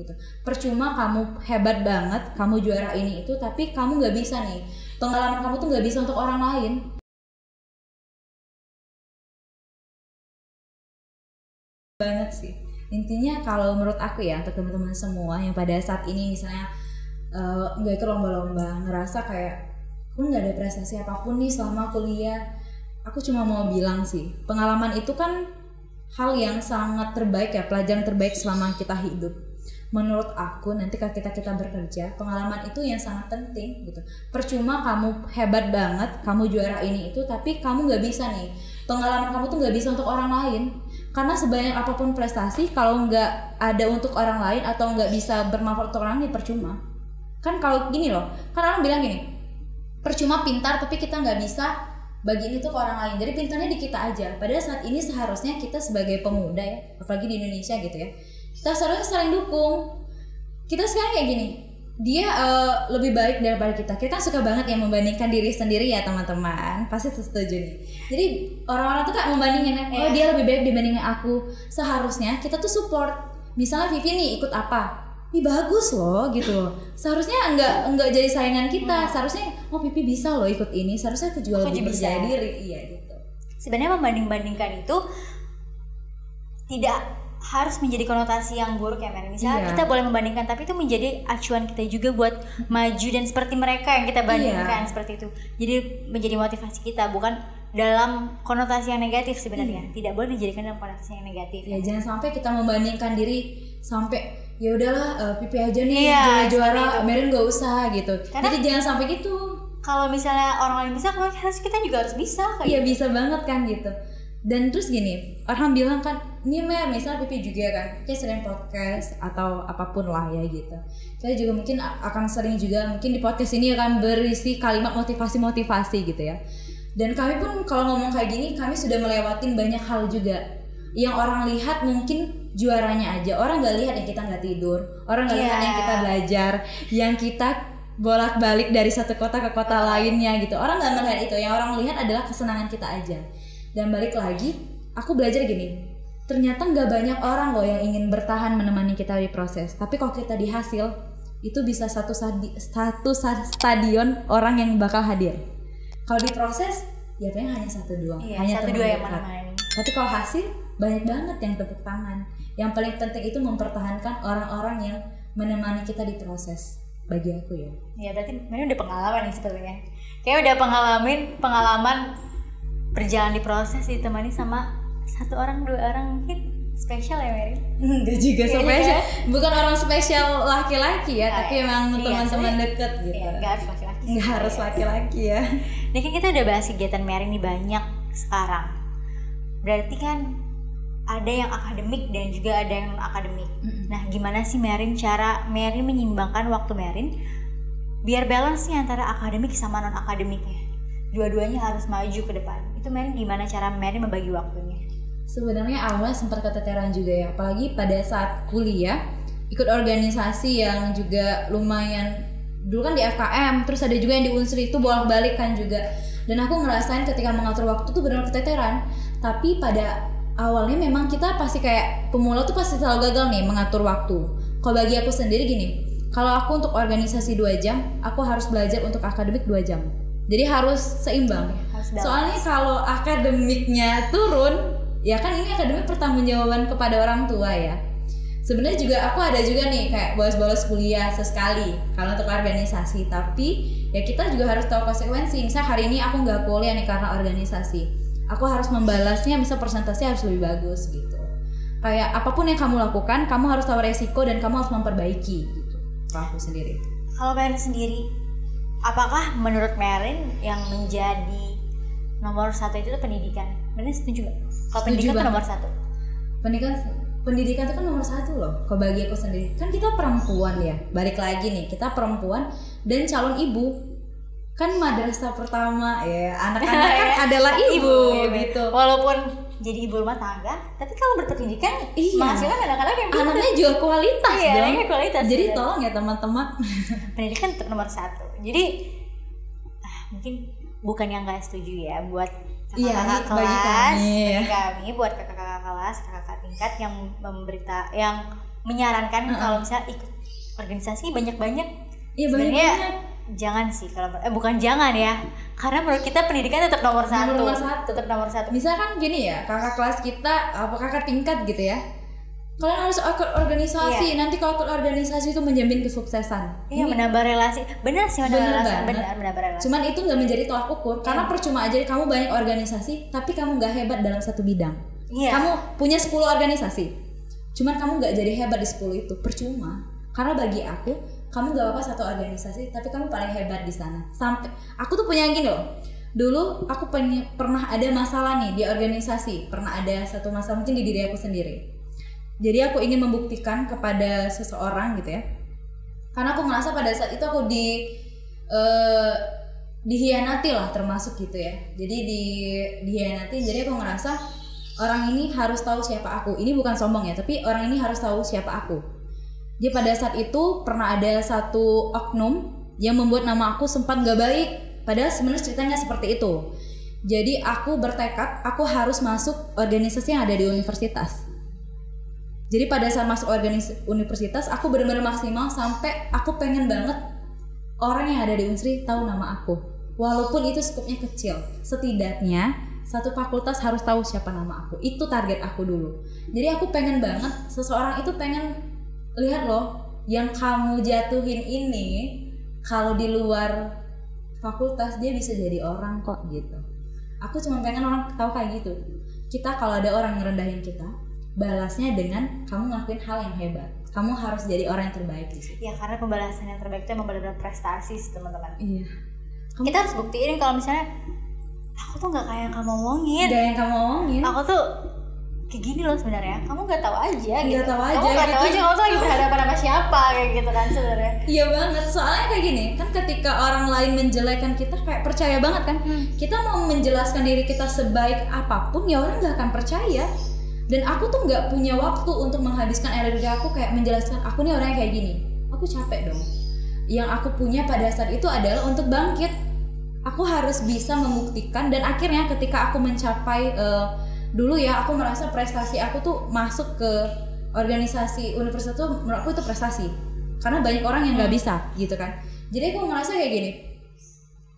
gitu. Percuma kamu hebat banget, kamu juara ini itu, tapi kamu nggak bisa nih, pengalaman kamu tuh nggak bisa untuk orang lain. Banget sih. Intinya kalau menurut aku ya, untuk teman-teman semua yang pada saat ini misalnya nggak ikut lomba-lomba, ngerasa kayak aku nggak ada prestasi apapun nih selama kuliah, aku cuma mau bilang sih, pengalaman itu kan hal yang sangat terbaik ya, pelajaran terbaik selama kita hidup. Menurut aku nanti kalau kita bekerja, pengalaman itu yang sangat penting gitu. Percuma kamu hebat banget, kamu juara ini itu, tapi kamu nggak bisa nih, pengalaman kamu tuh nggak bisa untuk orang lain. Karena sebanyak apapun prestasi, kalau nggak ada untuk orang lain atau nggak bisa bermanfaat untuk orang lain, percuma. Kan kalau gini loh, kan orang bilang gini, percuma pintar tapi kita nggak bisa bagiin itu ke orang lain. Jadi pintarnya di kita aja. Padahal saat ini seharusnya kita sebagai pemuda ya, apalagi di Indonesia gitu ya, kita seharusnya saling dukung. Kita sekarang kayak gini, dia lebih baik daripada kita. Kita suka banget yang membandingkan diri sendiri ya teman-teman. Pasti setuju nih. Jadi orang-orang tuh kayak membandingin, oh dia lebih baik dibandingin aku. Seharusnya kita tuh support. Misalnya Vivi nih ikut apa? Ih bagus loh gitu loh. Seharusnya enggak jadi saingan kita. Seharusnya oh Pipi bisa loh ikut ini. Seharusnya aku juga lebih percaya diri. Iya gitu. Sebenarnya membanding-bandingkan itu tidak harus menjadi konotasi yang buruk ya Mary. Misalnya kita boleh membandingkan, tapi itu menjadi acuan kita juga buat maju dan seperti mereka yang kita bandingkan seperti itu. Jadi menjadi motivasi kita, bukan dalam konotasi yang negatif sebenarnya. Tidak boleh dijadikan dalam konotasi yang negatif. Ya jangan sampai kita membandingkan diri sampai ya udahlah Pipi aja nih juara, Mary nggak usah gitu. Karena, jadi jangan sampai gitu. Kalau misalnya orang lain bisa, kalau harus kita juga harus bisa. Iya bisa banget kan gitu. Dan terus gini, orang bilang kan, ini Mer, misalnya Pipi juga kan, kayak sering podcast atau apapun lah ya gitu. Saya juga mungkin akan sering juga, mungkin di podcast ini akan berisi kalimat motivasi-motivasi gitu ya. Dan kami pun kalau ngomong kayak gini, kami sudah melewatin banyak hal juga. Yang orang lihat mungkin juaranya aja, orang nggak lihat yang kita nggak tidur, orang nggak lihat yang kita belajar, yang kita bolak-balik dari satu kota ke kota lainnya gitu. Orang nggak melihat itu, yang orang lihat adalah kesenangan kita aja. Dan balik lagi, aku belajar gini, ternyata nggak banyak orang loh yang ingin bertahan menemani kita di proses. Tapi kalau kita di hasil, itu bisa satu stadion orang yang bakal hadir. Kalau di proses, ya hanya satu dua, hanya satu dua yang mana-mana. Tapi kalau hasil, banyak banget yang tepuk tangan. Yang paling penting itu mempertahankan orang-orang yang menemani kita di proses. Bagi aku ya. Ya berarti Mary udah pengalaman nih sepertinya. Kayak udah pengalaman berjalan di proses ditemani sama satu orang, dua orang, mungkin spesial ya Mary? Enggak juga spesial, bukan orang spesial laki-laki ya, tapi emang teman-teman deket gitu. Enggak harus laki-laki. Enggak harus laki-laki ya. Ini kan kita udah bahas kegiatan Mary nih banyak sekarang. Berarti kan ada yang akademik dan juga ada yang non akademik. Nah, gimana sih cara Mary menyimbangkan waktu Mary biar balance nih antara akademik sama non akademiknya? Dua-duanya harus maju ke depan. Itu Mary gimana cara Mary membagi waktunya? Sebenarnya awalnya sempat keteteran juga ya, apalagi pada saat kuliah ikut organisasi yang juga lumayan, dulu kan di FKM, terus ada juga yang di Unsri, itu bolak-balik kan juga. Dan aku ngerasain ketika mengatur waktu tuh benar-benar keteteran. Tapi pada awalnya memang kita pasti kayak pemula tuh pasti selalu gagal nih mengatur waktu. Kalau bagi aku sendiri gini, kalau aku untuk organisasi 2 jam, aku harus belajar untuk akademik 2 jam. Jadi harus seimbang. Soalnya kalau akademiknya turun, ya kan ini akademik pertanggungjawaban kepada orang tua ya. Sebenarnya juga aku ada juga nih kayak bolos-bolos kuliah sesekali kalau untuk organisasi, tapi ya kita juga harus tahu konsekuensi. Misal hari ini aku nggak kuliah nih karena organisasi, aku harus membalasnya, misal persentase harus lebih bagus gitu. Kayak apapun yang kamu lakukan, kamu harus tahu resiko dan kamu harus memperbaiki gitu. Kalau aku sendiri. Kalau Mary sendiri, apakah menurut Mary yang menjadi nomor 1 itu pendidikan? Mary setuju nggak? Kalau pendidikan itu nomor 1. Pendidikan itu kan nomor 1 loh. Kalau bagi aku sendiri, kan kita perempuan ya. Balik lagi nih, kita perempuan dan calon ibu. Kan madrasah pertama ya, anak-anak kan adalah ibu gitu. Walaupun jadi ibu rumah tangga, tapi kalau berpendidikan menghasilkan anak-anak yang pintar. Anaknya juga kualitas dong. Anaknya kualitas. Jadi tolong ya teman-teman. Pendidikan nomor 1. Jadi mungkin bukan yang nggak setuju ya buat kakak-kakak kelas, bagi kami buat kakak-kakak kelas, kakak-kakak tingkat yang menyarankan kalau misalnya ikut organisasi banyak-banyak. Iya, Sebenarnya banyak. jangan sih kalau bukan jangan ya, karena menurut kita pendidikan tetap nomor satu. Tetap nomor satu. Misalkan gini ya, kakak kelas kita apa kakak tingkat gitu ya, kalian harus ikut organisasi. Nanti kalau ikut organisasi itu menjamin kesuksesan. Iya, menambah relasi. Benar sih, menambah relasi. Cuman itu nggak menjadi tolak ukur, karena percuma aja kamu banyak organisasi tapi kamu nggak hebat dalam satu bidang. Kamu punya 10 organisasi, cuman kamu nggak jadi hebat di 10 itu, percuma. Karena bagi aku, kamu nggak apa-apa satu organisasi tapi kamu paling hebat di sana. Sampai aku tuh punya gini loh, dulu aku pernah ada masalah nih di organisasi, pernah ada satu masalah mungkin di diri aku sendiri. Jadi aku ingin membuktikan kepada seseorang gitu ya, karena aku ngerasa pada saat itu aku dihianati lah termasuk gitu ya. Jadi dihianati, jadi aku ngerasa orang ini harus tahu siapa aku. Ini bukan sombong ya, tapi orang ini harus tahu siapa aku. Jadi pada saat itu pernah ada satu oknum yang membuat nama aku sempat gak baik, padahal sebenarnya ceritanya seperti itu. Jadi aku bertekad aku harus masuk organisasi yang ada di universitas. Jadi pada saat masuk universitas aku benar-benar maksimal sampai aku pengen banget orang yang ada di Unsri tahu nama aku. Walaupun itu skupnya kecil, setidaknya satu fakultas harus tahu siapa nama aku. Itu target aku dulu. Jadi aku pengen banget seseorang itu pengen lihat loh, yang kamu jatuhin ini kalau di luar fakultas dia bisa jadi orang kok gitu. Aku cuma pengen orang tahu kayak gitu. Kita kalau ada orang ngerendahin kita, balasnya dengan kamu ngelakuin hal yang hebat. Kamu harus jadi orang yang terbaik di situ. Ya, karena pembalasan yang terbaik itu emang benar-benar prestasi sih, teman-teman. Iya. Kita harus buktiin kalau misalnya aku tuh nggak kayak yang kamu omongin. Gak yang kamu omongin. Aku tuh kayak gini loh sebenarnya. Kamu nggak tahu aja. Nggak tahu aja. Kamu nggak tahu aja. Kamu tuh lagi berhadapan sama siapa kayak gitu kan sebenarnya. Iya banget. Soalnya kayak gini kan, ketika orang lain menjelekkan kita kayak percaya banget kan. Kita mau menjelaskan diri kita sebaik apapun ya orang nggak akan percaya. Dan aku tuh nggak punya waktu untuk menghabiskan energi aku kayak menjelaskan aku nih orangnya kayak gini. Aku capek dong. Yang aku punya pada saat itu adalah untuk bangkit. Aku harus bisa membuktikan, dan akhirnya ketika aku mencapai dulu ya aku merasa prestasi aku tuh masuk ke organisasi universitas tuh menurut aku itu prestasi. Karena banyak orang yang nggak bisa gitu kan. Jadi aku ngerasa kayak gini.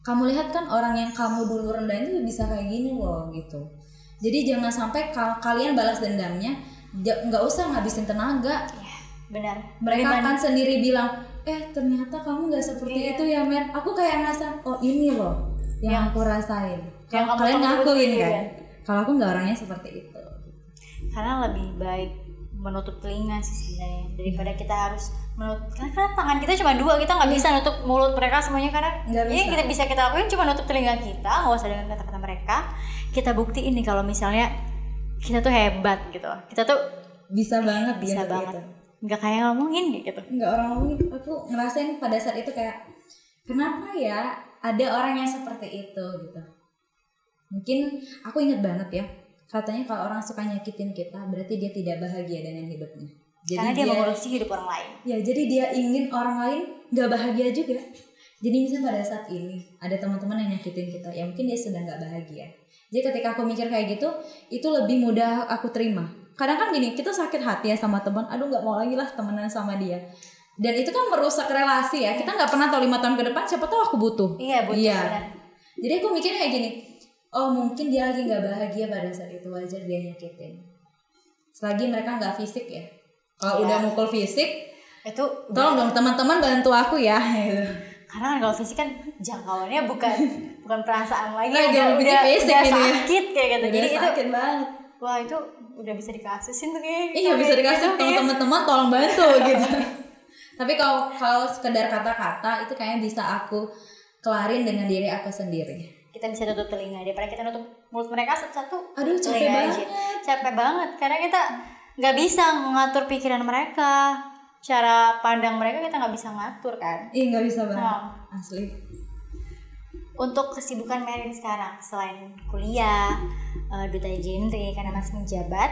Kamu lihat kan orang yang kamu dulu rendahin tuh bisa kayak gini loh gitu. Jadi jangan sampai kalian balas dendamnya, nggak usah ngabisin tenaga. Ya, benar. Mereka akan sendiri bilang, ternyata kamu nggak seperti itu ya Mer. Aku kayak ngerasa, oh ini loh yang aku rasain. Yang kalian ngakuin kan? Kalau aku nggak orangnya seperti itu. Karena lebih baik menutup telinga sih sebenarnya daripada kita harus menutup. Karena tangan kita cuma dua, kita nggak bisa nutup mulut mereka semuanya, karena ini kita bisa kita lakuin cuma nutup telinga kita, nggak usah dengan kata-kata mereka. Kita buktiin nih kalau misalnya kita tuh hebat gitu, kita tuh bisa banget, bisa banget. Nggak kayak ngomongin gitu. Nggak orang ngomongin. Aku ngerasain pada saat itu kayak kenapa ya ada orang yang seperti itu gitu. Mungkin aku ingat banget ya, katanya kalau orang suka nyakitin kita berarti dia tidak bahagia dengan hidupnya. Jadi karena dia mengurusi hidup orang lain. Ya, jadi dia ingin orang lain nggak bahagia juga. Jadi misalnya pada saat ini ada teman-teman yang nyakitin kita, ya mungkin dia sedang nggak bahagia. Jadi ketika aku mikir kayak gitu, itu lebih mudah aku terima. Kadang kan gini, kita sakit hati ya sama teman, aduh nggak mau lagi lah temenan sama dia. Dan itu kan merusak relasi ya. Kita nggak pernah tahu 5 tahun ke depan siapa tahu aku butuh. Iya butuh. Iya. Jadi aku mikir kayak gini, oh mungkin dia lagi nggak bahagia pada saat itu, wajar dia nyakitin. Selagi mereka nggak fisik ya. Kalau udah mukul fisik, itu tolong dong teman-teman bantu aku ya. Karena kan kalau fisik kan jangkauannya bukan perasaan lagi, udah fisik udah sakit kayak gitu. Jadi itu sakit banget. Wah itu udah bisa dikasihin tuh kayak. Iya bisa dikasih gitu, teman-teman tolong bantu gitu. Tapi kalau sekedar kata-kata itu kayaknya bisa aku kelarin dengan diri aku sendiri. Kita bisa tutup telinga daripada kita nutup mulut mereka satu-satu. Aduh capek banget. Capek banget karena kita nggak bisa mengatur pikiran mereka, cara pandang mereka kita nggak bisa ngatur kan. Iya nggak bisa banget, asli. Untuk kesibukan Merin sekarang selain kuliah, duta genre karena masih menjabat,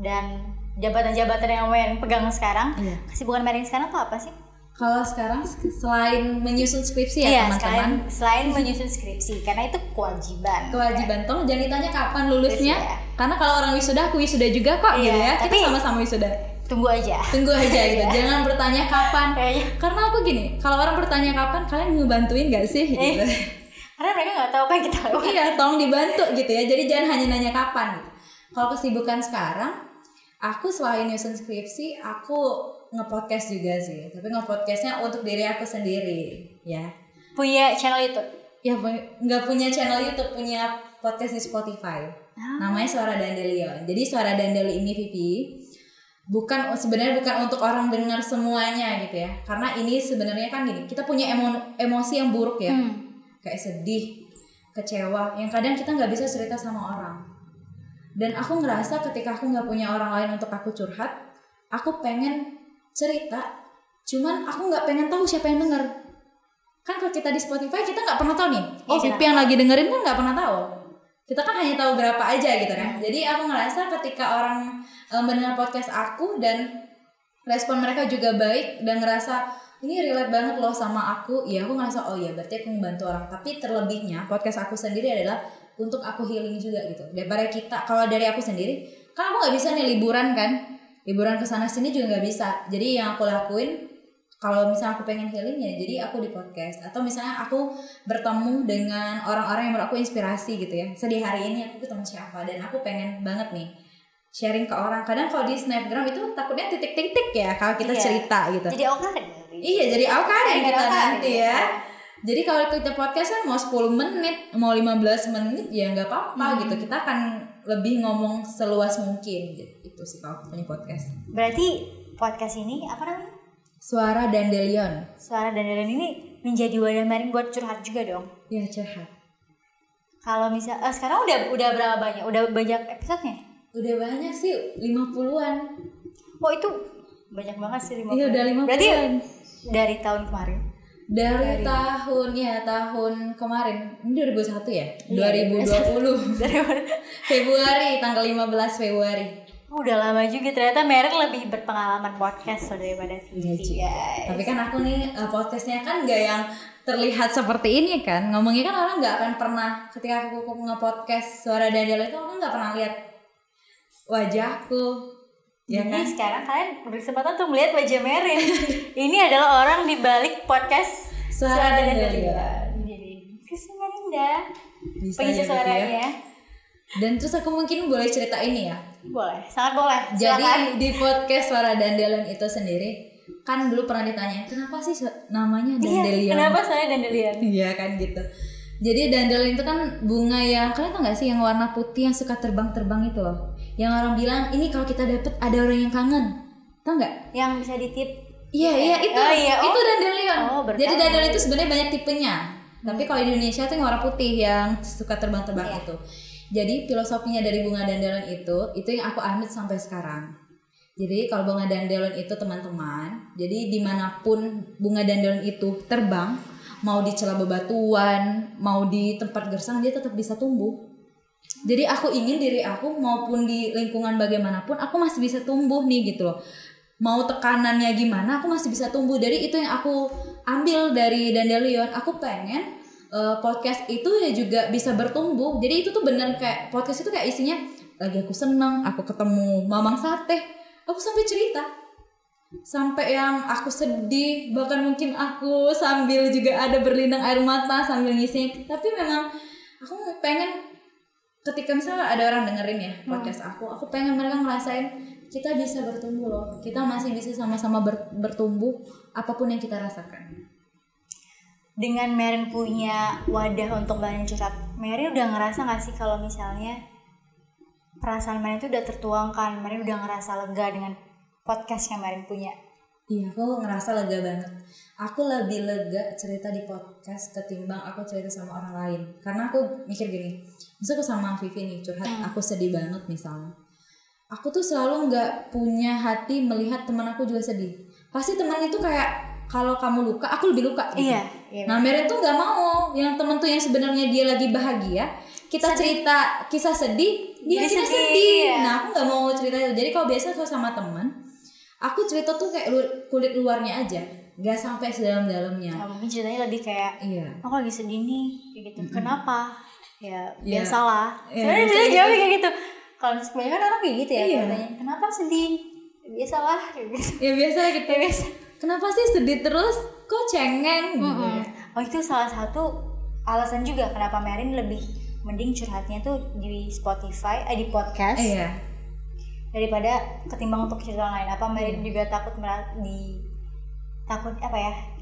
dan jabatan-jabatan yang Merin pegang sekarang, kesibukan Merin sekarang tuh apa sih? Kalau sekarang selain menyusun skripsi ya teman-teman. Selain menyusun skripsi, karena itu kewajiban. Tolong jangan ditanya kapan lulusnya. Karena kalau orang wisuda, aku wisuda juga kok gitu ya. Kita sama-sama wisuda. tunggu aja gitu. Jangan bertanya kapan. Karena aku gini, kalau orang bertanya kapan, kalian ngebantuin gak sih gitu. Karena mereka nggak tahu apa yang kita lakukan. Iya, tolong dibantu gitu ya. Jadi jangan hanya nanya kapan gitu. Kalau kesibukan sekarang, aku selain nyusun skripsi, aku nge-podcast juga sih. Tapi nge-podcastnya untuk diri aku sendiri ya. Punya channel YouTube? Ya, nggak punya channel YouTube, punya podcast di Spotify. Namanya Suara Dandelion. Jadi Suara Dandelion ini Vivi, sebenarnya bukan untuk orang dengar semuanya gitu ya. Karena ini sebenarnya kan gini, kita punya emosi yang buruk ya. Kayak sedih, kecewa, yang kadang kita nggak bisa cerita sama orang. Dan aku ngerasa ketika aku nggak punya orang lain untuk aku curhat, aku pengen cerita, cuman aku nggak pengen tahu siapa yang denger. Kan kalau kita di Spotify kita nggak pernah tahu nih, Vivi yang lagi dengerin kan nggak pernah tahu. Kita kan hanya tahu berapa aja gitu kan. Jadi aku ngerasa ketika orang mendengar podcast aku dan respon mereka juga baik dan ngerasa ini relate banget loh sama aku, ya aku ngerasa oh iya berarti aku membantu orang. Tapi terlebihnya podcast aku sendiri adalah untuk aku healing juga gitu. Daripada kita, kalau dari aku sendiri, kan aku nggak bisa nih liburan ke sana sini juga nggak bisa. Jadi yang aku lakuin kalau misalnya aku pengen healing ya, jadi aku di podcast. Atau misalnya aku bertemu dengan orang-orang yang menurut aku inspirasi gitu ya. Sedih hari ini aku ketemu siapa dan aku pengen banget nih sharing ke orang. Kadang kalau di Snapgram itu takutnya titik-titik ya kalau kita cerita gitu. Jadi awkward. Iya, jadi awkward kita nanti ya. Jadi kalau kita podcast kan mau 10 menit, mau 15 menit ya nggak apa-apa gitu. Kita akan lebih ngomong seluas mungkin gitu. Itu sih kalau punya podcast. Berarti podcast ini apa namanya? Suara Dandelion. Suara Dandelion ini menjadi wadah Merin buat curhat juga dong. Iya, curhat. Kalau misal sekarang udah berapa banyak? Udah banyak episodenya? Udah banyak sih, 50-an. Oh, itu banyak banget sih 50-an. Iya, udah 50-an. Berarti dari tahun kemarin. Dari tahun kemarin. Ini 2021 ya? Iya, 2020. Februari, tanggal 15 Februari. Udah lama juga, ternyata Merin lebih berpengalaman podcast daripada Vivi. Tapi kan aku nih podcastnya kan gak yang terlihat seperti ini kan. Ngomongnya kan orang gak akan pernah, ketika aku nge-podcast Suara Dandelion itu orang gak pernah lihat wajahku. Ya Jadi kan? sekarang kalian berkesempatan untuk melihat wajah Merin. Ini adalah orang di balik podcast Suara Dandelion. Jadi Kristina Linda, gitu pengisi suaranya. Ya. Dan terus aku mungkin boleh cerita ini ya. Boleh, sangat boleh. Jadi di podcast Suara Dandelion itu sendiri kan dulu pernah ditanya kenapa sih namanya Dandelion? Kenapa saya Dandelion? Iya kan gitu. Jadi Dandelion itu kan bunga yang kalian tau gak sih yang warna putih yang suka terbang-terbang itu loh. Yang orang bilang ini kalau kita dapet ada orang yang kangen. Tau gak? Yang bisa ditip. Iya itu. Itu Dandelion. Jadi Dandelion itu sebenarnya banyak tipenya. Tapi kalau di Indonesia tuh yang warna putih yang suka terbang-terbang itu. Jadi filosofinya dari bunga Dandelion itu yang aku ambil sampai sekarang. Jadi kalau bunga Dandelion itu teman-teman, jadi dimanapun bunga Dandelion itu terbang, mau di celah bebatuan, mau di tempat gersang, dia tetap bisa tumbuh. Jadi aku ingin diri aku maupun di lingkungan bagaimanapun, aku masih bisa tumbuh nih gitu loh. Mau tekanannya gimana, aku masih bisa tumbuh. Jadi itu yang aku ambil dari Dandelion. Aku pengen podcast itu ya juga bisa bertumbuh. Jadi itu tuh bener kayak podcast itu kayak isinya lagi aku seneng, aku ketemu mamang sate, aku sampai cerita sampai yang aku sedih, bahkan mungkin aku sambil juga ada berlinang air mata sambil ngisi. Tapi memang aku pengen ketika misalnya ada orang dengerin ya podcast aku pengen mereka ngerasain kita bisa bertumbuh loh, kita masih bisa sama-sama bertumbuh apapun yang kita rasakan. Dengan Merin punya wadah untuk bahan curhat, Merin udah ngerasa gak sih kalau misalnya perasaan Merin itu udah tertuangkan, Merin udah ngerasa lega dengan podcast yang Merin punya? Iya, aku ngerasa lega banget. Aku lebih lega cerita di podcast ketimbang aku cerita sama orang lain. Karena aku mikir gini, misalnya aku sama Vivi nih curhat, aku sedih banget misalnya. Aku tuh selalu gak punya hati melihat teman aku juga sedih. Pasti teman itu kayak kalau kamu luka, aku lebih luka gitu. Iya. Nah, Merin tuh gak mau yang teman tuh yang sebenarnya dia lagi bahagia, kita cerita kisah sedih, dia sedih. Iya. Nah, aku gak mau cerita itu. Jadi kalau biasa kalau sama teman, aku cerita tuh kayak kulit luarnya aja, gak sampai sedalam-dalamnya. Nah, mungkin ceritanya lebih kayak, aku lagi sedih nih, kayak gitu. Kenapa? Ya biasalah. Sebenarnya bisa jawab kayak gitu. Kalau kebanyakan orang kayak gitu ya, katanya, kenapa sedih? biasalah gitu. Ya biasa gitu. Ya, biasa. Kenapa sih sedih terus? Kok cengeng gitu ya? Oh itu salah satu alasan juga kenapa Merin lebih mending curhatnya tuh di Spotify, di podcast. Iya. Daripada ketimbang untuk cerita lain. Apa Merin juga takut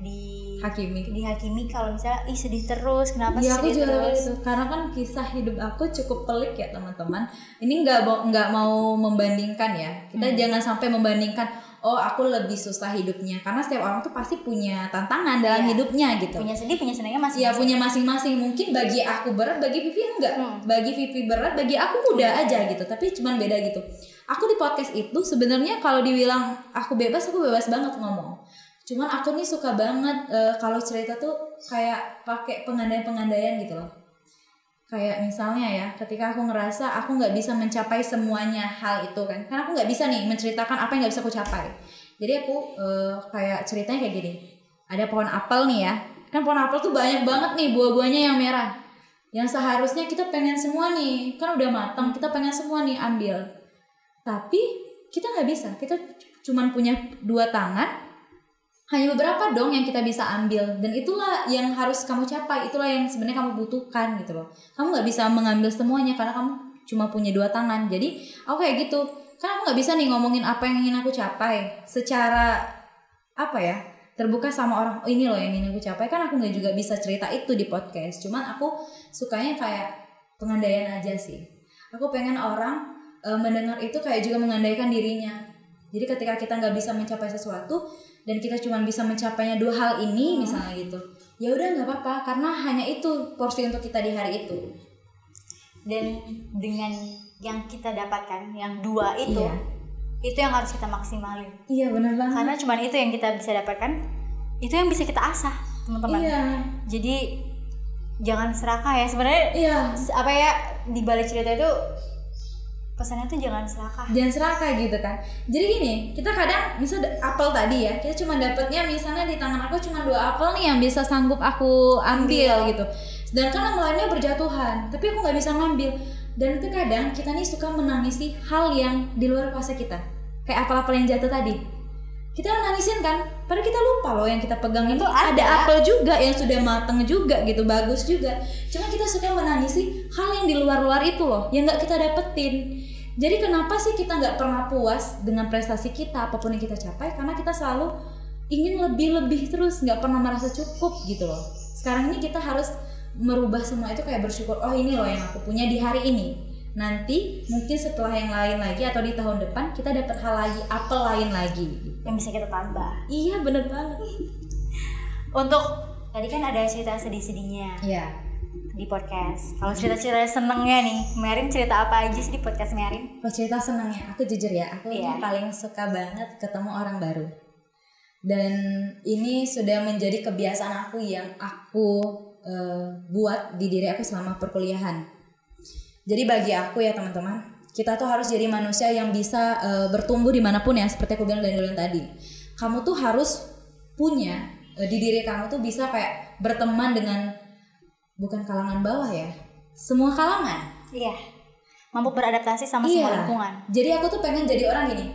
dihakimi kalau misalnya sedih terus, kenapa sih sedih terus? Karena kan kisah hidup aku cukup pelik ya teman-teman. Ini nggak mau membandingkan ya. Kita jangan sampai membandingkan. Oh aku lebih susah hidupnya, karena setiap orang tuh pasti punya tantangan dalam hidupnya gitu. Punya sedih, punya senangnya masing-masing. Ya punya masing-masing. Mungkin bagi aku berat, bagi Vivi enggak. Bagi Vivi berat, bagi aku mudah aja gitu. Tapi cuman beda gitu. Aku di podcast itu sebenarnya kalau dibilang aku bebas banget ngomong. Cuman aku nih suka banget kalau cerita tuh kayak pakai pengandaian gitu loh. Kayak misalnya ya, ketika aku ngerasa aku nggak bisa mencapai semuanya hal itu kan, karena aku nggak bisa nih menceritakan apa yang nggak bisa aku capai. Jadi aku kayak ceritanya kayak gini. Ada pohon apel nih ya, kan pohon apel tuh banyak banget nih buah-buahnya yang merah. Yang seharusnya kita pengen semua nih, kan udah matang, kita pengen semua nih ambil. Tapi kita nggak bisa, kita cuman punya 2 tangan. Hanya beberapa dong yang kita bisa ambil, dan itulah yang harus kamu capai, itulah yang sebenarnya kamu butuhkan gitu loh. Kamu nggak bisa mengambil semuanya karena kamu cuma punya 2 tangan. Jadi aku kayak gitu, karena aku nggak bisa nih ngomongin apa yang ingin aku capai secara terbuka sama orang. Oh ini loh yang ingin aku capai, kan aku nggak juga bisa cerita itu di podcast. Cuman aku sukanya kayak pengandaian aja sih. Aku pengen orang mendengar itu kayak juga mengandaikan dirinya. Jadi ketika kita nggak bisa mencapai sesuatu dan kita cuma bisa mencapainya 2 hal ini misalnya gitu, ya udah nggak apa-apa, karena hanya itu porsi untuk kita di hari itu. Dan dengan yang kita dapatkan yang 2 itu, itu yang harus kita maksimalin. Iya benar banget. Karena cuma itu yang kita bisa dapatkan, itu yang bisa kita asah teman-teman. Iya. Jadi jangan serakah ya sebenarnya. Iya. Di balik cerita itu pesannya tuh jangan serakah gitu kan. Jadi gini, kita kadang misal apel tadi ya, kita cuma dapatnya misalnya di tangan aku cuma 2 apel nih yang bisa sanggup aku ambil gitu, sedangkan yang lainnya berjatuhan tapi aku nggak bisa ngambil. Dan itu kadang kita nih suka menangisi hal yang di luar kuasa kita, kayak apel-apel yang jatuh tadi, kita nangisin kan, padahal kita lupa loh yang kita pegang itu ada apel juga yang sudah matang juga gitu, bagus juga. Cuma kita suka menangisi hal yang di luar itu loh, yang nggak kita dapetin. Jadi kenapa sih kita nggak pernah puas dengan prestasi kita apapun yang kita capai? Karena kita selalu ingin lebih terus, nggak pernah merasa cukup gitu loh. Sekarang ini kita harus merubah semua itu, kayak bersyukur, oh ini loh yang aku punya di hari ini. Nanti mungkin setelah yang lain lagi atau di tahun depan kita dapat hal lagi, apel lain lagi yang bisa kita tambah. Iya bener banget. Untuk tadi kan ada cerita sedih-sedihnya di podcast. Kalau cerita-cerita senengnya nih, Merin cerita apa aja sih di podcast Merin? Kalau cerita senengnya, aku jujur ya, aku paling suka banget ketemu orang baru. Dan ini sudah menjadi kebiasaan aku yang aku buat di diri aku selama perkuliahan. Jadi bagi aku ya teman-teman, kita tuh harus jadi manusia yang bisa bertumbuh dimanapun ya, seperti aku bilang dari dulu tadi. Kamu tuh harus punya di diri kamu tuh bisa kayak berteman dengan bukan kalangan bawah ya, semua kalangan. Iya. Mampu beradaptasi sama semua lingkungan. Jadi aku tuh pengen jadi orang gini.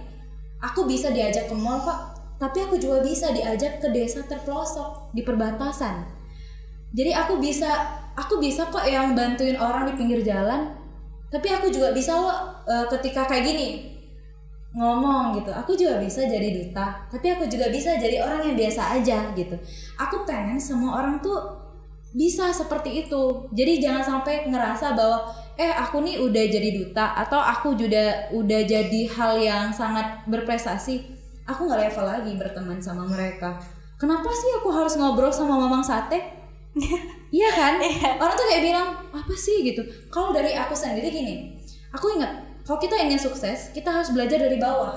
Aku bisa diajak ke mall kok, tapi aku juga bisa diajak ke desa terpelosok di perbatasan. Jadi aku bisa kok yang bantuin orang di pinggir jalan, tapi aku juga bisa loh ketika kayak gini ngomong gitu, aku juga bisa jadi duta, tapi aku juga bisa jadi orang yang biasa aja gitu. Aku pengen semua orang tuh bisa seperti itu. Jadi jangan sampai ngerasa bahwa aku nih udah jadi duta atau aku udah jadi hal yang sangat berprestasi, aku nggak level lagi berteman sama mereka. Kenapa sih aku harus ngobrol sama Mamang Sate? Iya kan? Orang tuh kayak bilang apa sih gitu. Kalau dari aku sendiri gini, aku ingat kalau kita ingin sukses, kita harus belajar dari bawah.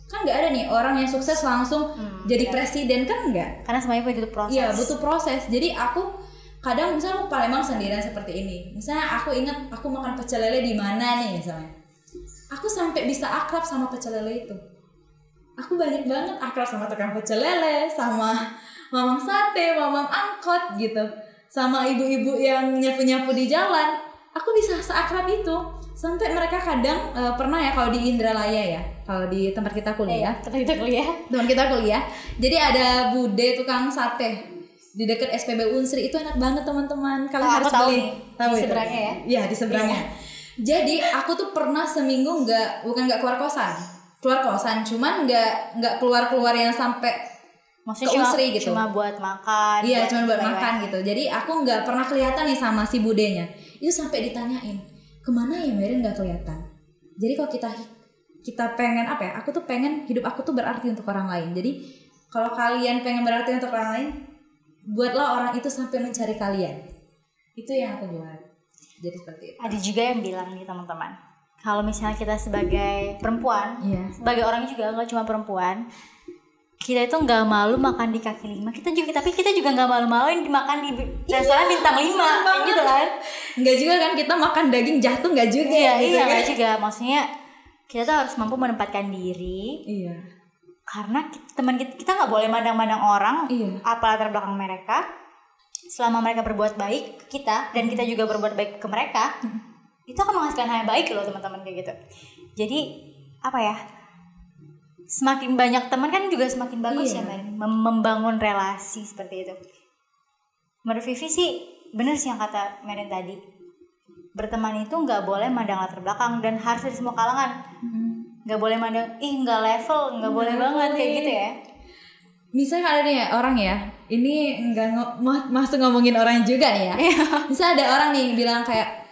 Kan nggak ada nih orang yang sukses langsung jadi presiden, kan enggak? Karena semuanya butuh proses. Iya butuh proses. Jadi aku kadang misalnya aku Palembang sendirian seperti ini. Misalnya aku ingat aku makan pecel lele di mana nih misalnya. Aku sampai bisa akrab sama pecel lele itu. Aku banyak banget akrab sama tukang pecel lele, sama Mamang Sate, Mamang Angkot gitu, sama ibu-ibu yang nyapu-nyapu di jalan. Aku bisa seakrab itu Sampai mereka kadang pernah ya kalau di Indralaya ya, kalau di tempat kita kuliah, tempat kita kuliah. Jadi ada bude tukang sate di dekat SPB Unsri, itu enak banget teman-teman. Kalian harus beli. Tahu di seberangnya ya? Iya, di seberangnya. Jadi aku tuh pernah seminggu bukan nggak keluar kosan, cuman nggak keluar yang sampai maksudnya ke Unsri gitu. Cuma buat makan. Iya, cuma buat makan gitu. Jadi aku nggak pernah kelihatan nih sama si budenya. Itu sampai ditanyain, kemana ya Merin nggak kelihatan. Jadi kalau kita pengen apa ya, aku tuh pengen hidup aku tuh berarti untuk orang lain. Jadi kalau kalian pengen berarti untuk orang lain, buatlah orang itu sampai mencari kalian. Itu yang aku buat. Jadi seperti itu. Ada juga yang bilang nih teman-teman, kalau misalnya kita sebagai perempuan, sebagai orang juga nggak cuma perempuan, kita itu nggak malu makan di kaki lima. Tapi kita juga nggak malu-maluin dimakan di restoran bintang 5 gitu kan. Nggak juga kan kita makan daging jatuh, nggak juga. Iya nggak juga. Maksudnya kita tuh harus mampu menempatkan diri. Iya. Karena teman kita nggak boleh mandang-mandang orang, apa latar belakang mereka. Selama mereka berbuat baik ke kita dan kita juga berbuat baik ke mereka, itu akan menghasilkan hal yang baik loh teman-teman kayak gitu. Jadi apa ya? Semakin banyak teman kan juga semakin bagus ya Merin, membangun relasi seperti itu. Menurut Vivi sih bener sih yang kata Merin tadi, berteman itu nggak boleh mandang latar belakang dan harus dari semua kalangan. Nggak boleh mandang nggak level, nggak boleh banget kayak gitu ya. Misalnya ada nih orang ya, ini nggak masuk ngomongin orang juga nih ya. Misalnya ada orang nih bilang kayak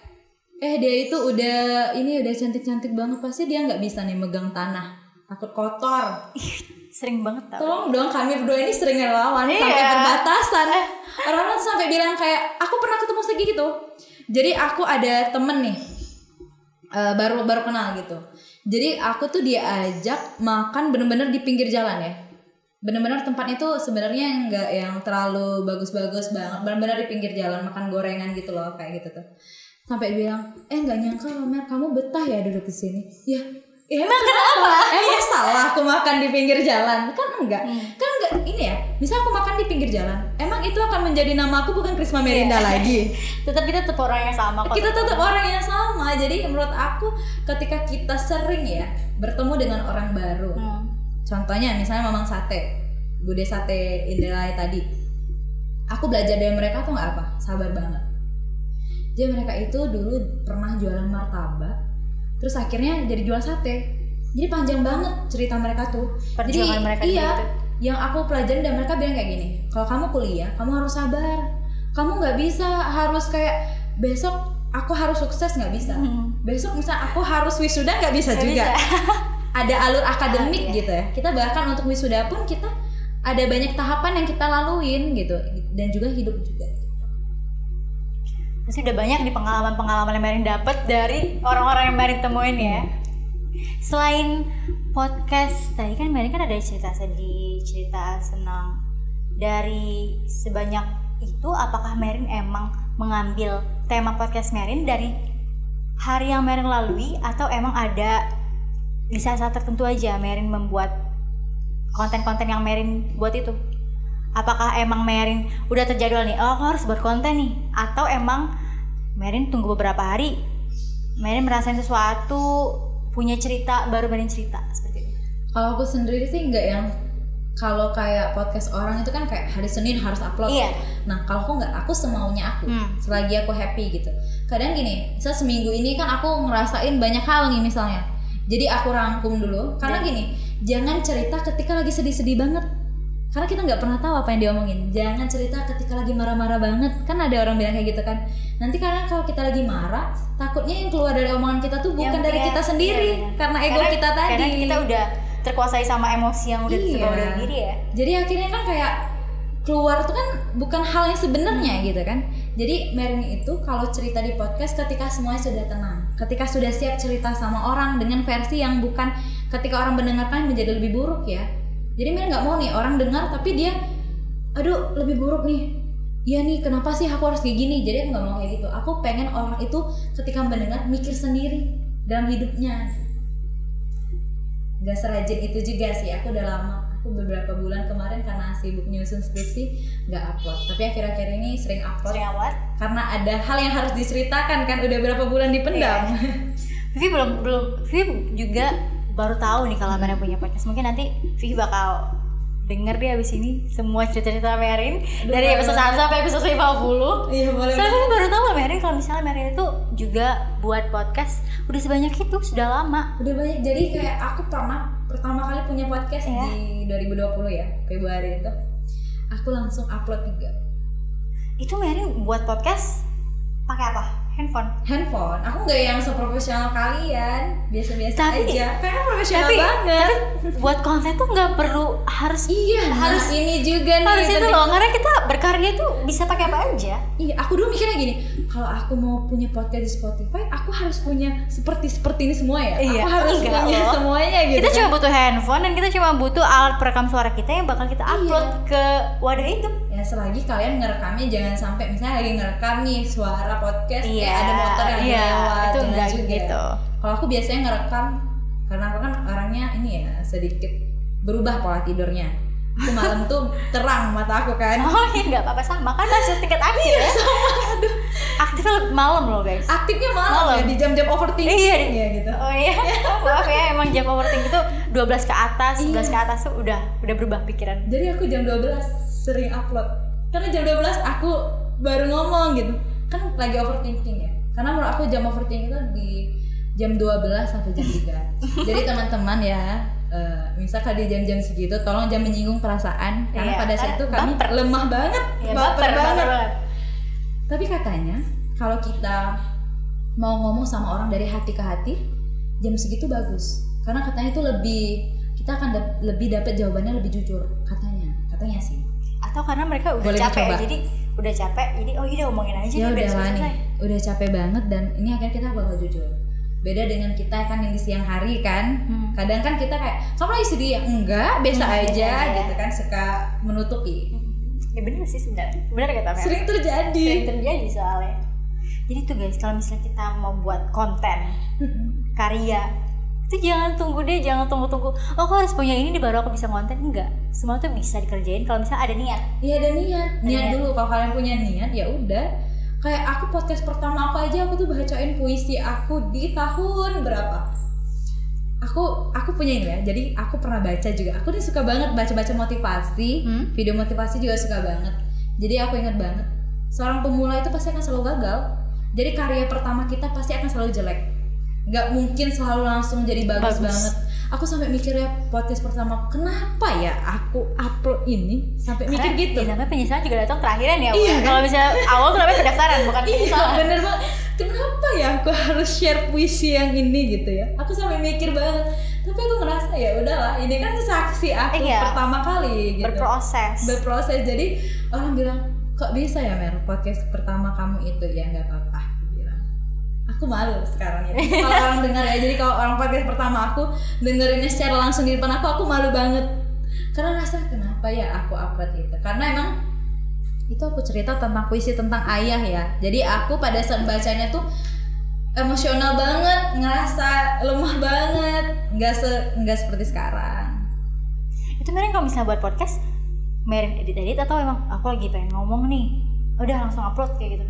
dia itu udah cantik-cantik banget, pasti dia nggak bisa nih megang tanah, takut kotor. Sering banget tau. Tolong dong, kami berdua ini sering ngelawan sampai perbatasan. Orang-orang tuh sampai bilang kayak, aku pernah ketemu segitu. Jadi aku ada temen nih, baru kenal gitu. Jadi aku tuh diajak makan bener-bener di pinggir jalan ya. Bener-bener tempatnya tuh sebenarnya nggak yang terlalu bagus-bagus banget. Bener-bener di pinggir jalan, makan gorengan gitu loh, kayak gitu tuh. Sampai bilang, nggak nyangka loh Mer, kamu betah ya duduk di sini. Ya emang kenapa? Emang salah aku makan di pinggir jalan? Kan enggak. Kan enggak ini ya. Misal aku makan di pinggir jalan, emang itu akan menjadi nama aku bukan Krisma Merinda lagi. Kita tetap orang yang sama kok. Kita tetap orang yang sama. Jadi menurut aku ketika kita sering ya bertemu dengan orang baru. Contohnya misalnya Mamang Sate, Bude Sate Indralaya tadi. Aku belajar dari mereka tuh enggak apa? Sabar banget. Jadi mereka itu dulu pernah jualan martabak, terus akhirnya jadi jual sate. Jadi panjang banget cerita mereka tuh. Perjuangan mereka gitu. Gitu. Yang aku pelajarin dan mereka bilang kayak gini, kalau kamu kuliah, kamu harus sabar. Kamu nggak bisa harus kayak besok aku harus sukses, nggak bisa. Besok misal aku harus wisuda, nggak bisa juga. Ada alur akademik gitu ya. Kita bahkan untuk wisuda pun kita ada banyak tahapan yang kita laluin gitu, dan juga hidup juga. Pasti udah banyak di pengalaman yang Merin dapat dari orang-orang yang Merin temuin ya. Selain podcast tadi kan Merin kan ada cerita sedih, cerita senang. Dari sebanyak itu, apakah Merin emang mengambil tema podcast Merin dari hari yang Merin lalui, atau emang ada di saat-saat tertentu aja Merin membuat konten-konten yang Merin buat itu? Apakah emang Merin udah terjadwal nih, aku harus buat konten nih, atau emang Merin tunggu beberapa hari, Merin merasain sesuatu, punya cerita, baru Merin cerita seperti itu? Kalau aku sendiri sih nggak yang kalau kayak podcast orang itu kan kayak hari Senin harus upload. Nah kalau aku nggak, aku semaunya aku, selagi aku happy gitu. Kadang gini, misal seminggu ini kan aku ngerasain banyak hal nih misalnya, jadi aku rangkum dulu. Karena gini, jangan cerita ketika lagi sedih-sedih banget, karena kita nggak pernah tahu apa yang diomongin. Jangan cerita ketika lagi marah-marah banget, kan ada orang bilang kayak gitu kan. Nanti karena kalau kita lagi marah, takutnya yang keluar dari omongan kita tuh bukan dari kita sendiri, karena ego kita tadi. Karena kita udah terkuasai sama emosi yang udah terbawa dari diri ya. Jadi akhirnya kan kayak keluar tuh kan bukan hal yang sebenarnya gitu kan. Jadi Merin itu kalau cerita di podcast ketika semuanya sudah tenang, ketika sudah siap cerita sama orang dengan versi yang bukan ketika orang mendengarkan menjadi lebih buruk ya. Jadi Merin nggak mau nih orang dengar tapi dia, aduh lebih buruk nih. Iya nih, kenapa sih aku harus kayak gini? Jadi aku nggak mau kayak gitu. Aku pengen orang itu ketika mendengar mikir sendiri dalam hidupnya. Gak serajin itu juga sih. Aku udah lama, aku beberapa bulan kemarin karena sibuk nyusun skripsi nggak upload. Tapi akhir-akhir ini sering upload. Karena ada hal yang harus diceritakan kan. Udah berapa bulan dipendam. Vivi juga baru tahu nih kalau Merin punya podcast. Mungkin nanti Vivi bakal denger deh abis ini semua cerita-cerita Merin dari episode 1 sampai episode 50. Iya boleh. Saya baru tahu Merin kalau misalnya Merin itu juga buat podcast udah sebanyak itu, sudah lama. Udah banyak. Jadi kayak aku pernah pertama kali punya podcast di 2020 ya, Februari itu. Aku langsung upload 3. Itu Merin buat podcast pakai apa? Handphone. Aku nggak yang seprofesional kalian, biasa-biasa aja. Karena profesional tapi buat konten tuh nggak perlu harus harus ini juga nih. Harus itu loh, karena kita berkarya tuh bisa pakai apa aja. Iya, aku dulu mikirnya gini, kalau aku mau punya podcast di Spotify, aku harus punya seperti ini semua ya. Iya, aku harus punya semuanya gitu. Kita cuma butuh handphone dan kita cuma butuh alat perekam suara kita yang bakal kita upload ke wadah itu. Ya selagi kalian ngerekamnya jangan sampai misalnya lagi ngerekam nih suara podcast kayak ada motor yang lewat itu jangan enggak juga. Gitu. Kalau aku biasanya ngerekam karena aku kan orangnya ini ya sedikit berubah pola tidurnya. Aku malam tuh terang mata aku kan. Oh iya nggak apa-apa sama kan masih tingkat akhir ya. Sama, aduh. Aktifnya malam loh guys. Aktifnya malam ya di jam-jam overthinking ya gitu. Oh iya. Maaf ya emang jam overthinking itu 12 ke atas, 11 ke atas tuh udah berubah pikiran. Jadi aku jam 12 sering upload. Karena jam 12 aku baru ngomong gitu. Kan lagi overthinking ya. Karena menurut aku jam overthinking itu di jam 12 sampai jam 3. Jadi teman-teman ya, misalkan di jam-jam segitu tolong jangan menyinggung perasaan karena pada saat itu kami lemah banget, baper banget. Tapi katanya kalau kita mau ngomong sama orang dari hati ke hati, jam segitu bagus. Karena katanya itu kita akan lebih dapat jawabannya lebih jujur katanya sih. Atau karena mereka udah capek jadi oh iya omongin aja ya udah nih udah capek banget dan ini akhirnya kita bakal jujur. Beda dengan kita kan yang di siang hari kan, kadang kan kita kayak kamu lagi sedih ya? Enggak, biasa aja gitu kan, suka menutupi. Ya bener sih sebenarnya, bener kata Mer. Sering terjadi soalnya. Jadi tuh guys, kalau misalnya kita mau buat konten karya itu jangan tunggu, oh aku harus punya ini baru aku bisa konten. Enggak, semua tuh bisa dikerjain kalau misalnya ada niat. Iya ada niat dulu. Kalau kalian punya niat ya udah. Kayak aku podcast pertama aku aja aku tuh bacain puisi aku di tahun berapa. Aku punya ini ya. Jadi aku pernah baca juga. Aku nih suka banget baca-baca motivasi, video motivasi juga suka banget. Jadi aku ingat banget, seorang pemula itu pasti akan selalu gagal. Jadi karya pertama kita pasti akan selalu jelek. Nggak mungkin selalu langsung jadi bagus banget. Aku sampai mikirnya podcast pertama kenapa ya aku upload ini sampai mikir gitu. Ya, namanya penyesalan juga datang terakhiran ya. Iya, kalau misalnya awal tuh namanya pendaftaran bukan penyesalan. Iya bener banget. Kenapa ya aku harus share puisi yang ini gitu ya? Aku sampai mikir banget. Tapi aku ngerasa ya udahlah, ini kan saksi aku pertama kali gitu. Berproses. Jadi orang bilang kok bisa ya Mer podcast pertama kamu itu ya nggak apa-apa. Aku malu sekarang ya kalau orang dengar ya. Jadi kalau orang podcast pertama aku dengerinnya secara langsung di depan aku malu banget karena rasa kenapa ya aku upload itu, karena emang itu aku cerita tentang puisi tentang ayah ya. Jadi aku pada saat bacanya tuh emosional banget, ngerasa lemah banget, nggak seperti sekarang. Itu Merin kalau misalnya buat podcast Merin edit atau emang aku lagi pengen ngomong nih udah langsung upload kayak gitu,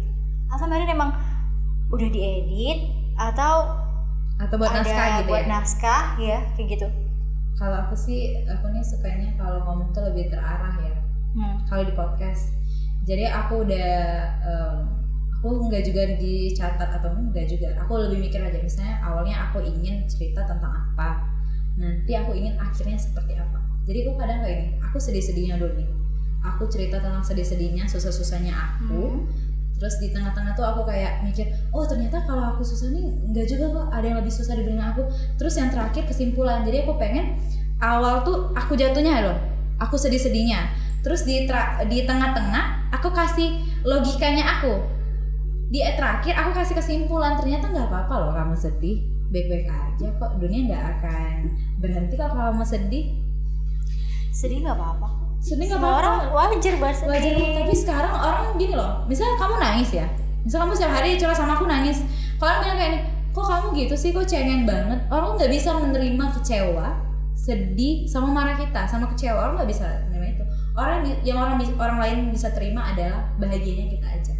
atau Merin emang udah diedit atau buat naskah gitu buat naskah ya kayak gitu. Kalau aku nih sukanya kalau ngomong tuh lebih terarah ya. Kalau di podcast jadi aku udah aku nggak juga dicatat atau enggak juga, aku lebih mikir aja misalnya awalnya aku ingin cerita tentang apa, nanti aku ingin akhirnya seperti apa. Jadi aku kadang kayak ini, aku sedih-sedihnya dulu nih, aku cerita tentang sedih-sedihnya, susah-susahnya aku. Terus di tengah-tengah tuh aku kayak mikir, oh ternyata kalau aku susah nih enggak juga kok, ada yang lebih susah dibanding aku. Terus yang terakhir kesimpulan. Jadi aku pengen awal tuh aku jatuhnya loh, aku sedih-sedihnya. Terus di tengah-tengah aku kasih logikanya aku. Di terakhir aku kasih kesimpulan, ternyata nggak apa-apa loh kamu sedih, baik-baik aja kok, dunia nggak akan berhenti kalau kamu sedih. Sedih nggak apa-apa. Sedih nggak apa-apa, orang wajar sedih. Tapi sekarang orang gini loh, misalnya kamu nangis ya, misalnya kamu setiap hari curhat sama aku nangis, kalau orang bilang kayak ini, kok kamu gitu sih, kok cengeng banget. Orang nggak bisa menerima kecewa, sedih, sama marah kita, sama kecewa. Orang nggak bisa menerima itu. Orang lain bisa terima adalah bahagianya kita aja.